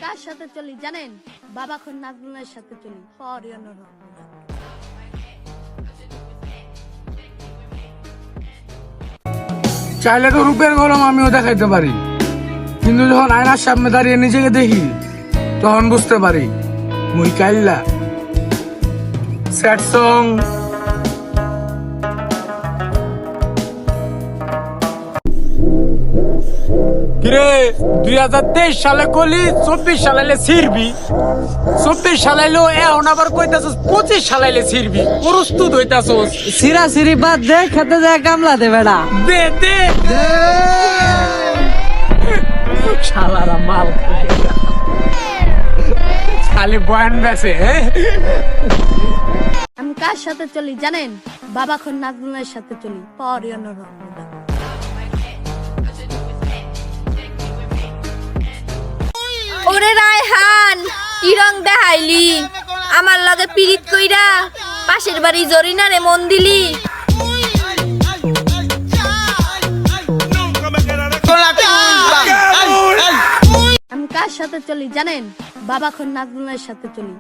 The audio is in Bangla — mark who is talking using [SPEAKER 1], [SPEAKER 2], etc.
[SPEAKER 1] কার সাথে চলি জানেন? বাবা খন নাজমুলের সাথে চলি।
[SPEAKER 2] চাইলে তো রূপের গরম আমিও দেখাইতে পারি, কিন্তু যখন আয়নার সামনে দাঁড়িয়ে নিজেকে দেখি তখন বুঝতে পারি মুই কাইল্লা। Sad song. কিরে 2023 সালে কলি 24 সালাইলে ছিড়বি, 24 সালাইলো এখন আবার কইতাছস 25 সালাইলে ছিড়বি, প্রস্তুত হইতাছস?
[SPEAKER 3] সিরা সিরি বাদ দে, খেতে যায় কামলা দে বেড়া।
[SPEAKER 2] দে দে শালারা মাল খালি বয়ান বেছে।
[SPEAKER 1] আমি কার সাথে চলি জানেন? বাবা খন নাজমুলের সাথে চলি।
[SPEAKER 4] ওরে রায়হান, কি রং দেখাইলি আমার লগে পিরিত কইরা পাশের বাড়ি জরিনারে মন দিলি।
[SPEAKER 1] আমি কার সাথে চলি জানেন? বাবা খন নাজমুলের সাথে চলি।